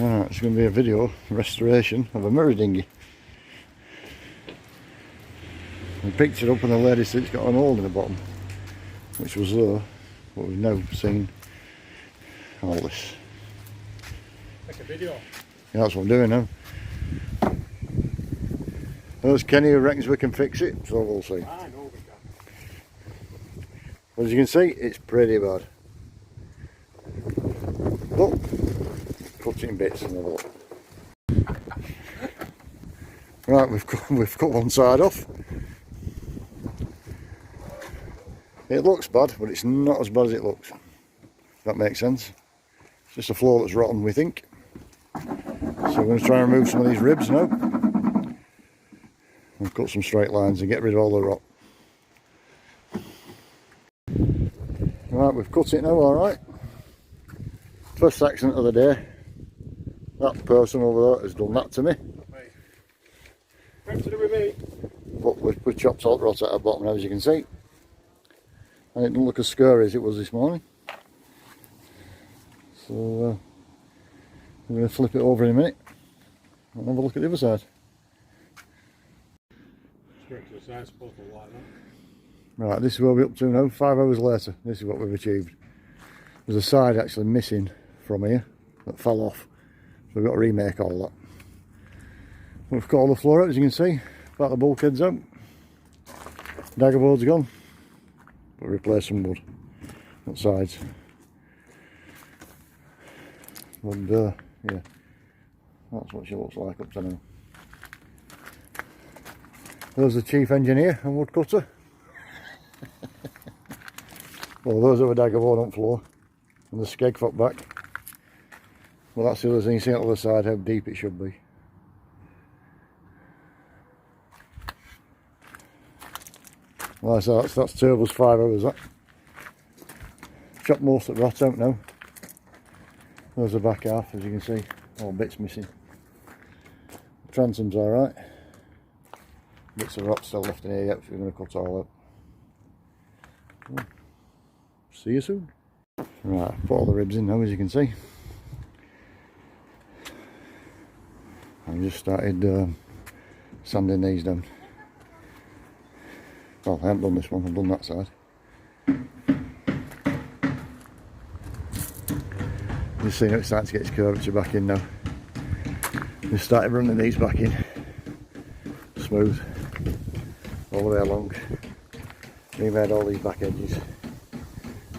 Alright, it's going to be a video restoration of a mirror dinghy. We picked it up and the lady said it's got an hole in the bottom, which was there, but we've now seen all this. Make a video. Yeah, that's what I'm doing now. There's Kenny who reckons we can fix it, so we'll see. I know we can. But as you can see, it's pretty bad. Look, cut it in bits and have a look. Right, we've cut one side off. It looks bad, but it's not as bad as it looks. If that makes sense. It's just a floor that's rotten, we think. So we're going to try and remove some of these ribs now. And cut some straight lines and get rid of all the rot. Right, we've cut it now, alright. First accident of the day. That person over there has done that to me. What's to do with me? But we chopped all the rot at the bottom now, as you can see. And it didn't look as scary as it was this morning. So we're going to flip it over in a minute and have a look at the other side. Straight to the side, supposed to line up. Right, this is where we're up to now, 5 hours later. This is what we've achieved. There's a side actually missing from here that fell off, so we've got to remake all that. We've got all the floor out, as you can see, back the bulkheads out. Dagger board's gone, but replace some wood on sides. And yeah, that's what she looks like up to now. There's the chief engineer and woodcutter. Well, those are a dagger board on floor and the skeg foot back. Well, that's the other thing, you see on the other side how deep it should be. Well, that's turbo's 5 hours that. Chopped most of the rot out now. There's the back half, as you can see, all bits missing. The transom's alright. Bits of rot still left in here yet, we're going to cut all out. Well, see you soon. Right, I've put all the ribs in now, as you can see. I've just started sanding these down. Well, I haven't done this one, I've done that side. Just seeing how it's starting to get its curvature back in now. Just started running these back in. Smooth. All the way along. Remade all these back edges.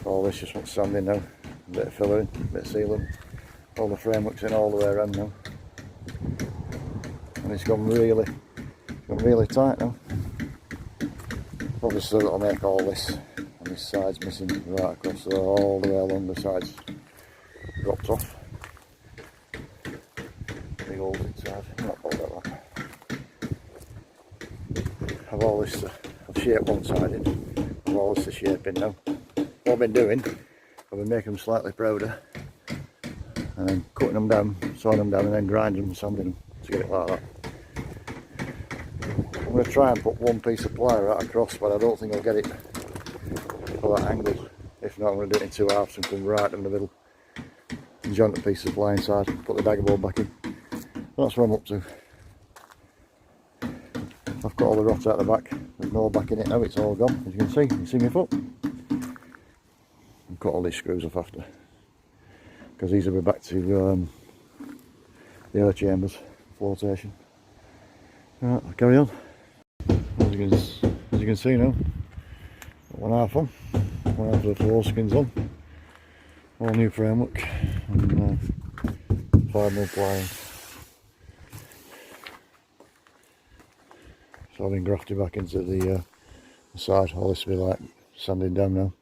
All this just wants sanding now. A bit of fillering, a bit of sealing. All the framework's in all the way around now. And it's gone really tight now. Obviously that'll make all this, and this side's missing right across there, all the way along the sides. Dropped off. Big holes inside, not all that. I've shaped one side in, I've all this to shape in now. What I've been doing, I've been making them slightly prouder, and then cutting them down, sawing them down, and then grinding them and sanding them to get it like that. I'm going to try and put one piece of ply right across, but I don't think I'll get it for that angle. If not, I'm going to do it in 2 halves and come right in the middle. And joint the piece of ply inside, put the dagger board back in. That's what I'm up to. I've got all the rot out the back. There's no back in it now, it's all gone. As you can see my foot? I've cut all these screws off after. Because these will be back to the air chambers, flotation. Right, I'll carry on. As you can see now, got one half on, one half of the floor skins on, all new framework, and 5 more plying. So I've been grafted back into the side. All this will be like sanding down now.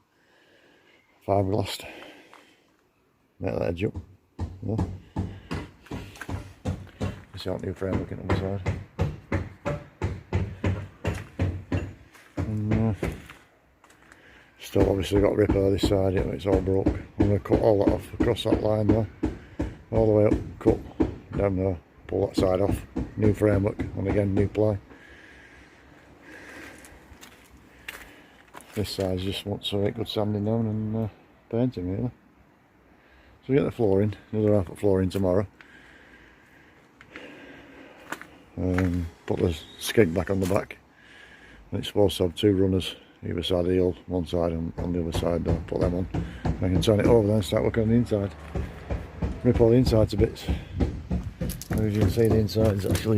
Fiberglass. Make that edge up. Yeah. This is new framework on the side. And still obviously got to repair this side yet, it's all broke. I'm going to cut all that off across that line there, all the way up, cut down there, pull that side off, new framework, and again new ply. This side just wants a good sanding down and painting really. So we get the flooring, another half of flooring tomorrow, put the skeg back on the back. And it's supposed to have 2 runners either side of the hull, one side and on the other side. I'll put them on. I can turn it over then and start working on the inside. Rip all the inside to bits. As you can see, the inside is actually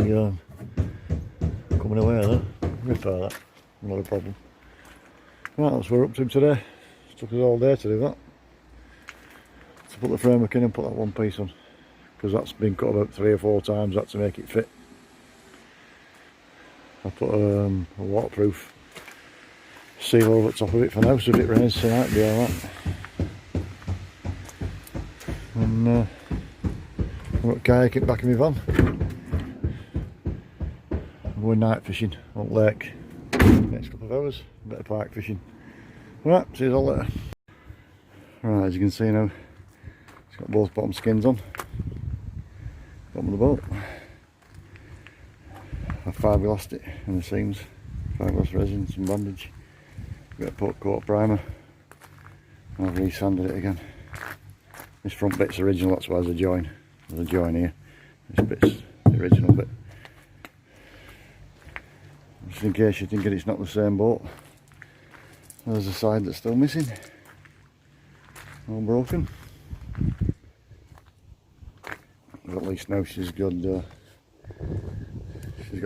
coming away there. Repair that, not a problem. Right, that's what we're up to today. It took us all day to do that. To put the framework in and put that one piece on. Because that's been cut about 3 or 4 times, that to make it fit. I put a waterproof seal over the top of it for now, so if it rains tonight it'll be alright. And I've got kayaking back in my van. I'm going night fishing on lake next couple of hours, a bit of park fishing. Right, see you all later. Right, as you can see now, it's got both bottom skins on, bottom of the boat. I've fiberglassed it in the seams, fiberglass resin, some bandage, a bit of put coat primer, and I've re-sanded it again. This front bit's original, that's why there's a join. There's a join here. This bit's the original bit. Just in case you think that it's not the same boat. There's a side that's still missing. All broken. But at least now she's got a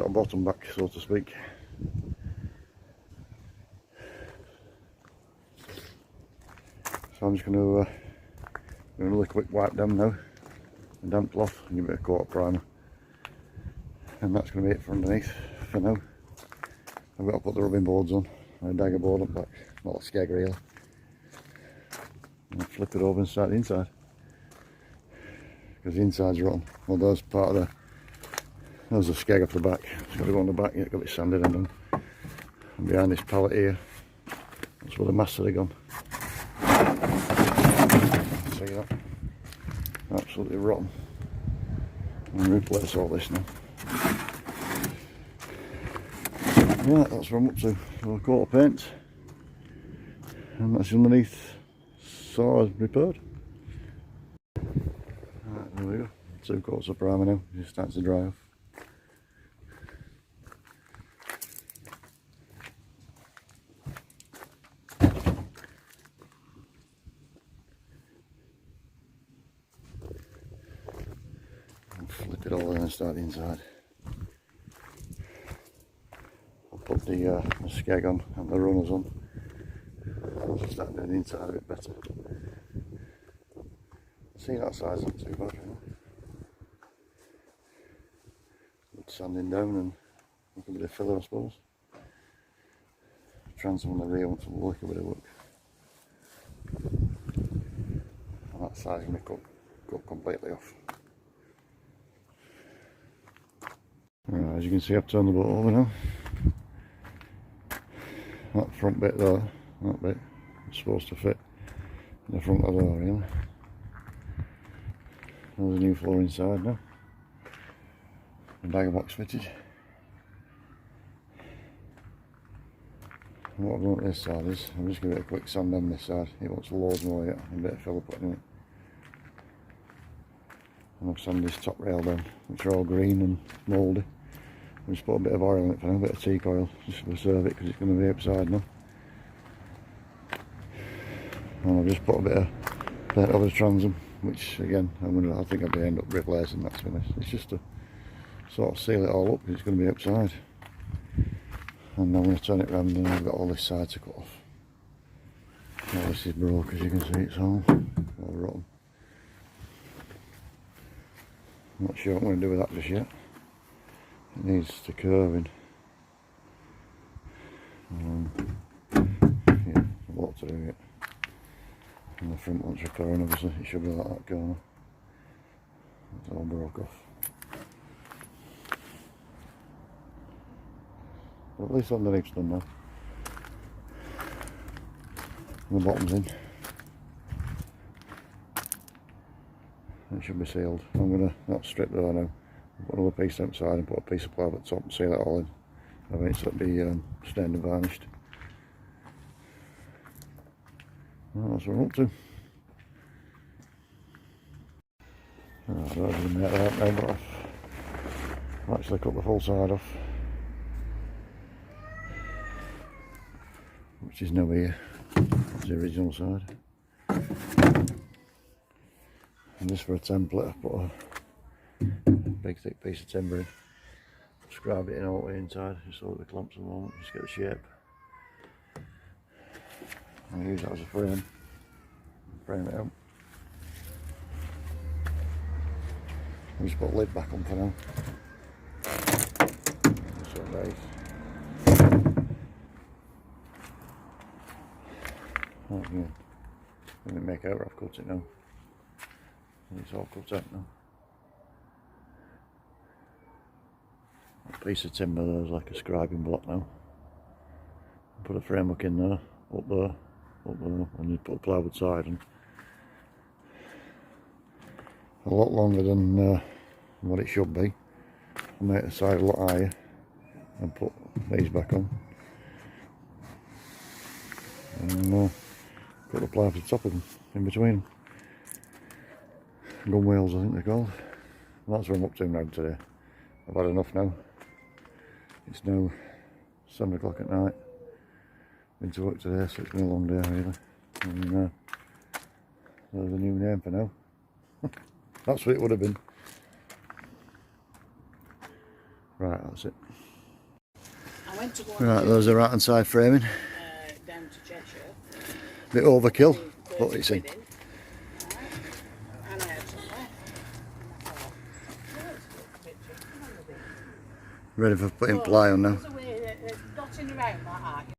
bottom back, so to speak. So I'm just going to do a really quick wipe down now, a damp cloth, and give it a coat of primer. And that's going to be it for underneath for now. I've got to put the rubbing boards on, and a dagger board up back, not a skeg really. And flip it over and start the inside. Because the inside's rotten. Well, there's part of the, there's the skeg off the back. It's got to go on the back, it's got to be sanded and done. And behind this pallet here, that's where the masts have gone. See that? Absolutely rotten. I'm going to replace all this now. Right, that's what I'm up to. So a coat of paint, and that's underneath saw repaired. Right, there we go. 2 coats of primer now, it starts to dry off. And flip it all in and start the inside. Put the skeg on and the runners on. I'll just start doing the inside a bit better. See, that side's not too bad, really. Good sanding down and a bit of filler, I suppose. Transom on the rear wants to work a bit of work. And that side's going to be cut completely off. Right, as you can see, I've turned the boat over now. That front bit there, that bit, is supposed to fit in the front of the door really. There's a new floor inside now. The dagger box fitted. And what I've done at this side is, I'm just going to give it a quick sand on this side. It wants loads more yet, and a bit of filler put in it. And I've sanded this top rail down, which are all green and mouldy. I've just put a bit of oil in it for now, a bit of teak oil, just to preserve it because it's going to be upside now. And I've just put a bit of paint over the transom, which again, I think I'll end up replacing that, to be honest. It's just to sort of seal it all up because it's going to be upside. And I'm going to turn it round and I've got all this side to cut off. All this is broke, as you can see, it's all rotten. I'm not sure what I'm going to do with that just yet. It needs to curve in. Yeah, a lot to do yet. And the front one's repairing, obviously, it should be like that corner. It's all broke off. But at least underneath's done now. And the bottom's in. It should be sealed. I'm going to not strip there now. Put another piece outside and put a piece of plywood at the top and seal it all in. I mean, so it'll be stained and varnished. Well, that's what I'm up to. Right, I'm going to make that now, but I've actually cut the full side off, which is now here. That's the original side. And this for a template, I put a big thick piece of timber in. Scribe it in all the way inside, just so that the clamps and all, just get the shape. I'll use that as a frame it out. I'll just put the lid back on for now. So nice. Right, yeah. Let me make out where I've cut it now. It's all cut out now. A piece of timber there's like a scribing block now. Put a framework in there, up there, and you put a plywood side on. A lot longer than what it should be. I'll make the side a lot higher and put these back on. And put the plywood to the top of them, in between them. Gun wheels I think they're called. That's what I'm up to now today. I've had enough now. It's now 7 o'clock at night. Been to work today, so it's been a long day really. And there's a new name for now. That's what it would have been. Right, that's it. I went to Right, there's the right hand side framing. down to Cheshire. Bit overkill, but it's in. And I had some left. And I thought, "Oh, it's a bit tricky, isn't it?" Ready for putting ply on now. There's a way that dotting around that, aren't you?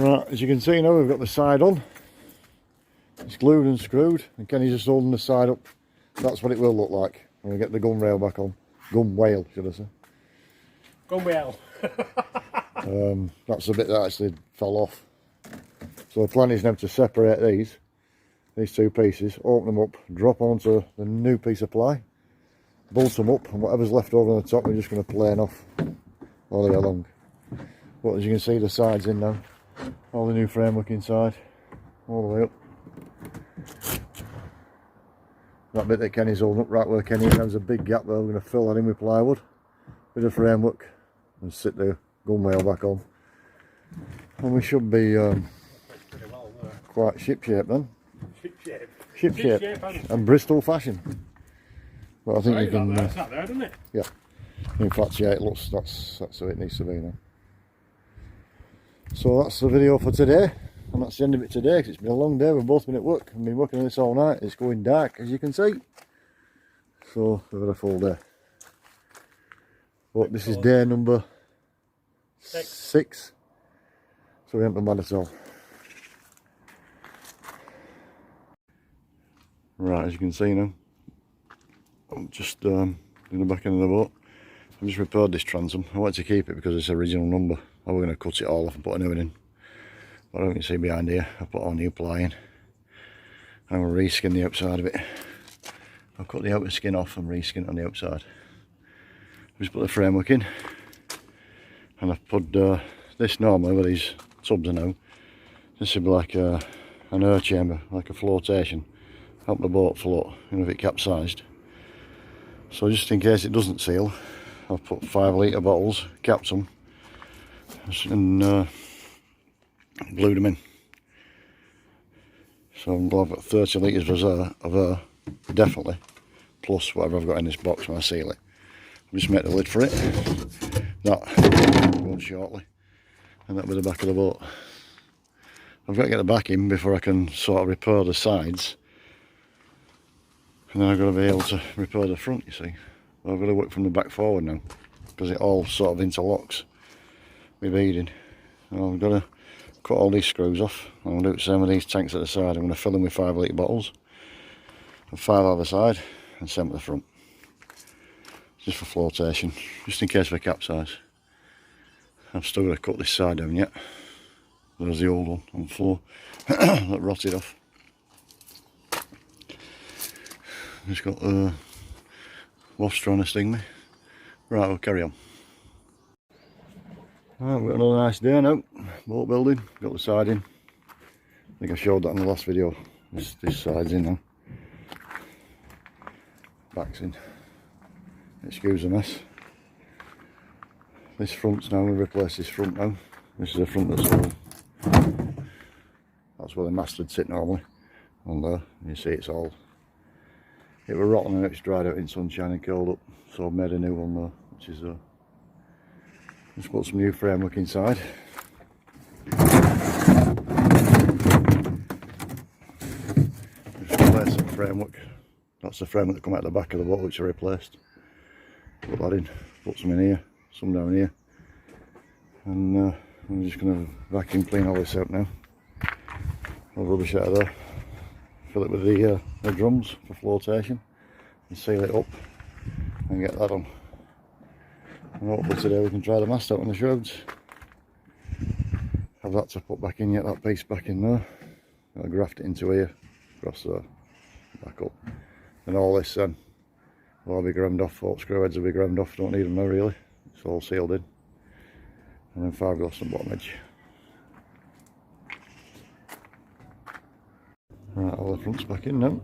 Right, as you can see now we've got the side on. It's glued and screwed, and Kenny's just holding the side up. That's what it will look like when we get the gun rail back on. Gun whale, should I say. Gun whale. That's the bit that actually fell off. So the plan is now to separate these two pieces, open them up, drop onto the new piece of ply, bolt them up, and whatever's left over on the top we're just going to plane off all the way along. But as you can see, the sides in now, all the new framework inside, all the way up. That bit that Kenny's holding up, right where Kenny is, there's a big gap there. We're going to fill that in with plywood, bit of framework, and sit the gun whale back on. And we should be quite ship shape then. Ship shape and Bristol fashion. But I think you can. That's not there, isn't it? Yeah. In fact, yeah, it looks that's how it needs to be now. So that's the video for today. And that's the end of it today, because it's been a long day. We've both been at work. I've been working on this all night. It's going dark, as you can see. So we've had a full day. But this is day number 6. So we haven't been bad at all. Right, as you can see now, I'm just in the back end of the boat. I've just repaired this transom. I wanted to keep it because it's the original number. I was going to cut it all off and put a new one in. But I don't see behind here, I put all new ply in. I'm going to reskin the outside of it. I've cut the outer skin off and reskin it on the outside. I've just put the framework in. And I've put this normally, where these tubs are now. This would be like an air chamber, like a flotation. Help the boat float, you know, if it capsized. So just in case it doesn't seal, I've put 5 litre bottles, capped them, and glued them in. So I've got 30 litres of air, definitely, plus whatever I've got in this box when I seal it. I'll just make the lid for it. That will go on shortly, and that'll be the back of the boat. I've got to get the back in before I can sort of repair the sides, and then I've got to be able to repair the front, you see. I've got to work from the back forward now, because it all sort of interlocks with beading. So I've got to cut all these screws off. I'm going to do the same with these tanks at the side. I'm going to fill them with 5 litre bottles, and 5 either side, and same at the front. Just for flotation, just in case of a capsize. I've still got to cut this side down yet. There's the old one on the floor that rotted off. Just got wasps trying to sting me. Right, we'll carry on. Right, we've got another nice day now. Boat building, got the side in. I think I showed that in the last video. This side's in now. Back's in. Excuse the mess. this front's now, we replace this front now. This is the front that's all, that's where the mast would sit normally, on there. You see it's all, it was rotten and it's dried out in sunshine and curled up, so I've made a new one there, which is just put some new framework inside. Just replace the framework. That's the framework that come out the back of the boat, which I replaced. Put that in, put some in here, some down here, and I'm just going to vacuum clean all this out now. All rubbish out of there, fill it with the drums for flotation, and seal it up, and get that on. And hopefully today we can try the mast out on the shrouds. Have that to put back in yet, that piece back in there. I'll graft it into here, across there, back up. And all this then will all be ground off, all screw heads will be ground off, don't need them now really. It's all sealed in. And then fiberglass on the bottom edge. Right, all the fronts back in now.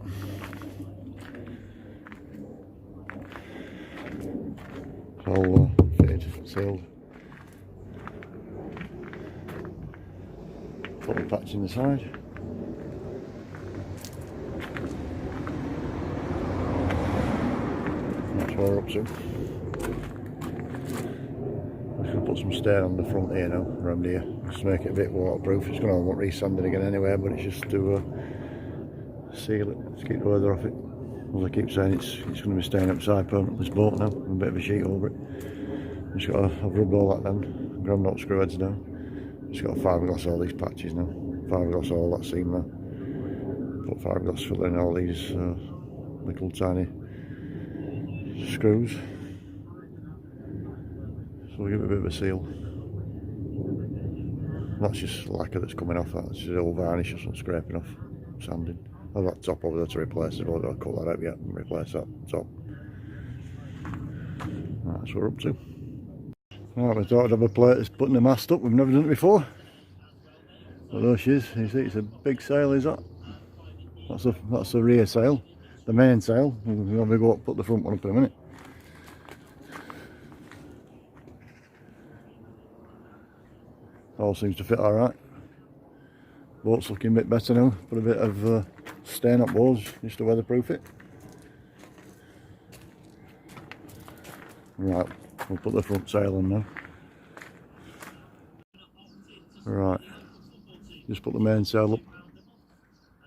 It's all fitted, sealed. Put the patch in the side. That's what we're up to. I'm just going to put some stain on the front here now, around here, just to make it a bit waterproof. It's going to want re-sanding again anyway, but it's just to seal it, to keep the weather off it. As I keep saying, it's going to be staying outside permanently, this boat now, with a bit of a sheet over it. I've rubbed all that down, ground up screw heads down. Just got to fiberglass all these patches now, fiberglass all that seam there. Put fiberglass filling in all these little tiny screws. So we'll give it a bit of a seal. That's just lacquer that's coming off, that's just all varnish or something scraping off, sanding. I've got top over there to replace it, I'll cut that out yet and replace that top. That's what we're up to. Right, we thought I'd have a plate that's putting the mast up, we've never done it before. But there she is, you see it's a big sail, is that? That's the rear sail, the main sail. We'll go up, put the front one up in a minute. All seems to fit alright. Boat's looking a bit better now, put a bit of stain up boards just to weatherproof it. Right, we'll put the front sail on now. Right, just put the main sail up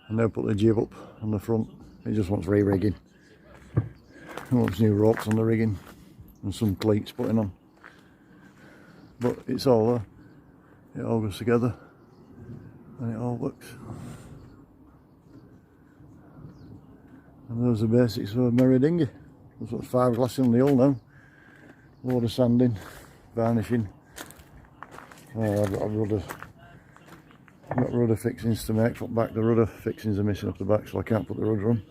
and now put the jib up on the front. It just wants re-rigging. It wants new ropes on the rigging and some cleats putting on. But it's all there. It all goes together and it all works. And those are the basics of a merry dinghy. There's what's fiberglass in the hull now. Load of sanding, varnishing. Oh, I've got rudder fixings to make from back. The rudder fixings are missing off the back, so I can't put the rudder on.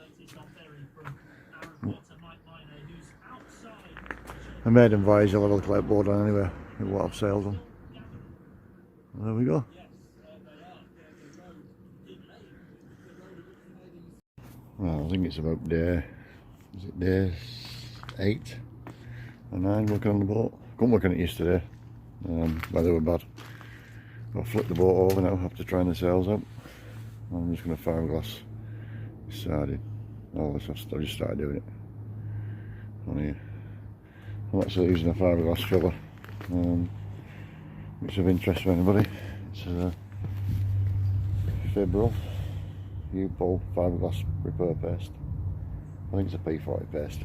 I made them voyage, I'll have a clay board on anyway, with what I've sailed on. There we go. Well, I think it's about day 8 or 9 working on the boat. Couldn't work on it yesterday, weather were bad. I'll flip the boat over now after trying the sails out. I'm just going to fiberglass this side in. All this, I've just started doing it on here. I'm actually using a fiberglass filler, which is of interest to anybody. It's a Fibral U-Pole fiberglass repair paste. I think it's a P40 paste.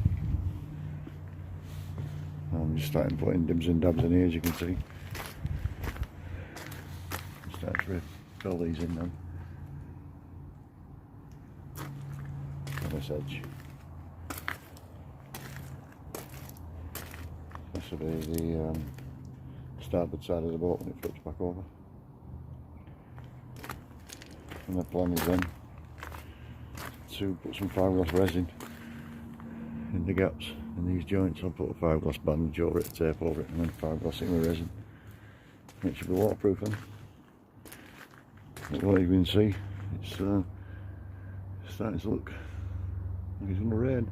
I'm just starting putting dibs and dabs in here, as you can see. I'm starting to fill these in now. On this edge. This will be the starboard side of the boat when it flips back over. And the plan is then to put some fiberglass resin in the gaps in these joints. I'll put a fiberglass bandage over it, tape over it, and then fiberglass in with resin. It should be waterproof then. Like you can see, it's starting to look like it's going to rain.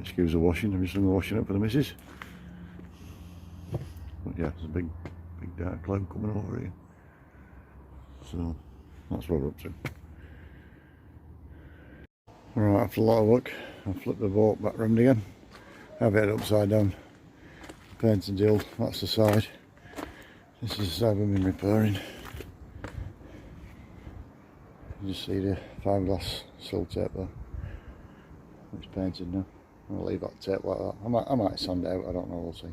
Excuse the washing, I'm just doing the washing up for the missus. But yeah, there's a big dark cloud coming over here. So that's what we're up to. Right, after a lot of work, I flipped the boat back round again. Have it upside down. Painted deal, that's the side. This is the side we've been repairing. You just see the fiberglass sill tape there. It's painted now. I'll leave that tape like that. I might sand it out, I don't know, we'll see.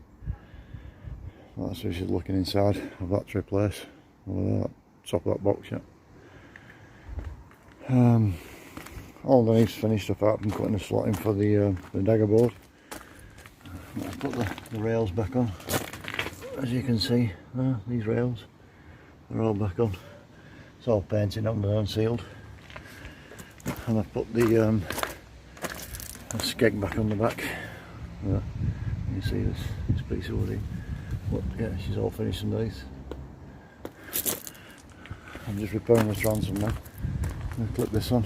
That's what she's looking inside of that to replace. That top of that box yet. All the needs finished apart from cutting the slot in for the dagger board. I've put the rails back on. As you can see, these rails, they're all back on. It's all painted under and sealed. And I've put the skeg back on the back. You see this piece of wood here. But yeah, she's all finished underneath. I'm just repairing the transom now. I'm going to clip this on.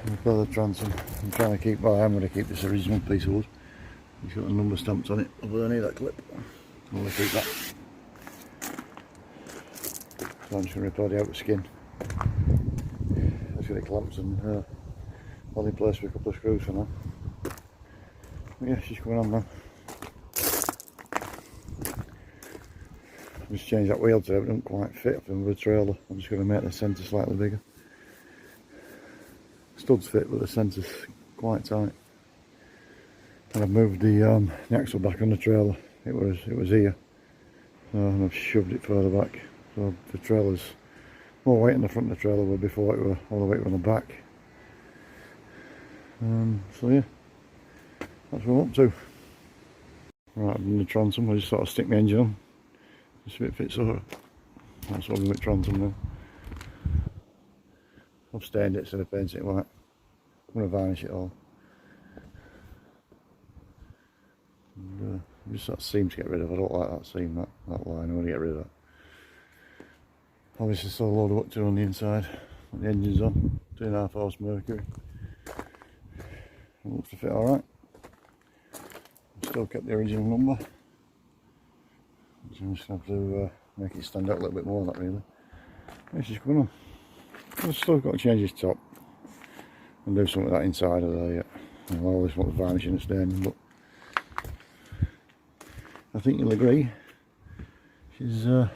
Repair the transom. I'm trying to keep, well, I'm going to keep this original piece of wood. It's got a number stamped on it. Although I need that clip. I'm going to keep that. So I'm just going to repair the outer skin. Let's get it clamped and hold in place with a couple of screws for now. But yeah, she's coming on now. Just changed that wheel tape, it doesn't quite fit up in the trailer. I'm just going to make the centre slightly bigger. Studs fit, but the centre's quite tight. And I've moved the axle back on the trailer. It was here, and I've shoved it further back. So the trailer's more weight in the front of the trailer where before it were all the weight on the back. So yeah, that's what I'm up to. Right, I've done the transom. I just sort of stick my engine on. Just if it fits over. That's what I'm with transom now. I've stained it instead of painting it white. I'm going to varnish it all. And, just that seam to get rid of. I don't like that seam, that line. I want to get rid of that. Obviously still a load of work to do on the inside. The engine's on. 2.5 horse Mercury. It looks to fit alright. Still kept the original number. So I'm just going to have to make it stand out a little bit more, that really. Yeah, she's coming on. I've still got to change this top and do something with that inside of there yet. All this wants varnishing and staining, but I think you'll agree she's a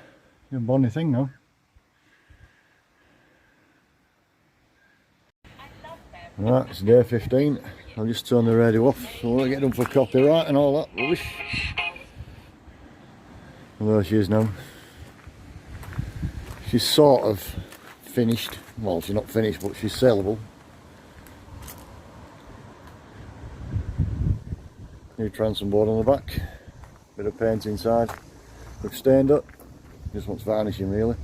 bonny thing now. Right, it's day 15. I'll just turn the radio off so we'll get done for copyright and all that rubbish. Well, there she is now. She's sort of finished. Well, she's not finished, but she's saleable. New transom board on the back. Bit of paint inside. Looks stained up. Just wants varnishing really.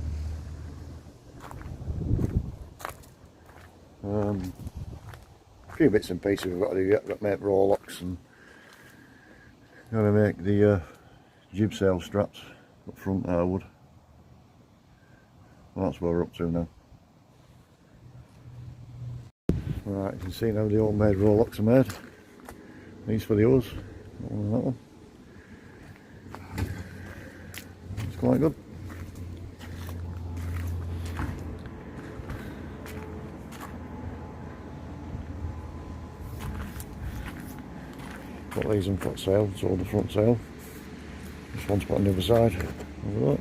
A few bits and pieces we've got to do yet. We've got to make raw locks and got to make the jib sail straps up front wood. Well, that's where we're up to now. Right, you can see now the old made raw locks are made. These for the oars, that one and that one. It's quite good. Got these in front sail, so the front sail. This one's put on the other side. Over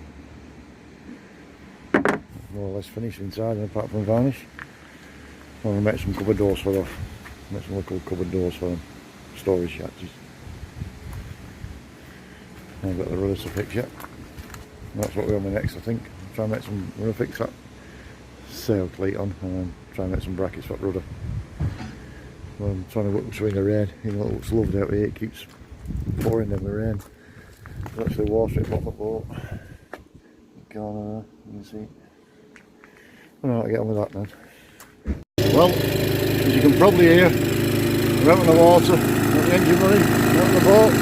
that. More or less finished inside, apart from varnish. I'm going to make some cupboard doors for them. Make some little cupboard doors for them. Storage hatches. I've got the rudders to fix yet. That's what we're on the next, I think. Try and make some. We're going to fix that sail cleat on and then try and make some brackets for that rudder. Well, I'm trying to work between the rain. You know, it looks lovely out here. It keeps pouring in the rain. There's actually water at the bottom of the boat. You can see. I don't know how to get on with that now. Well, as you can probably hear, we're out on the water, got the engine running, we're out on the boat,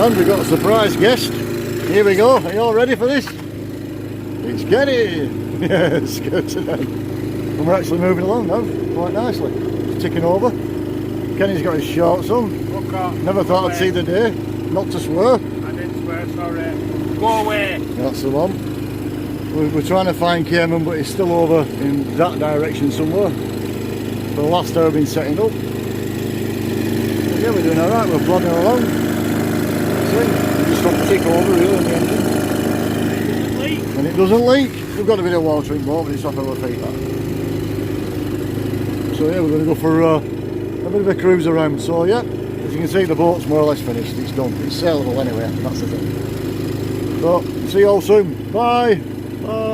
and we've got a surprise guest. Here we go, are you all ready for this? It's Kenny! Yeah, it's good today. And we're actually moving along now, quite nicely. It's ticking over. Kenny's got his shorts on. Never thought I'd see the day, not to swear. I Sorry. Go away. That's the one. We're trying to find Cayman, but it's still over in that direction somewhere. For the last hour I've been setting up. But yeah, we're doing alright, we're plodding along. See, we just got to tick over really on the engine. And it doesn't leak. We've got a bit of water in more, but it's off our feet that. So yeah, we're going to go for a bit of a cruise around. So yeah, as you can see, the boat's more or less finished. It's done. It's sailable anyway, that's the thing. So, see you all soon. Bye. Bye.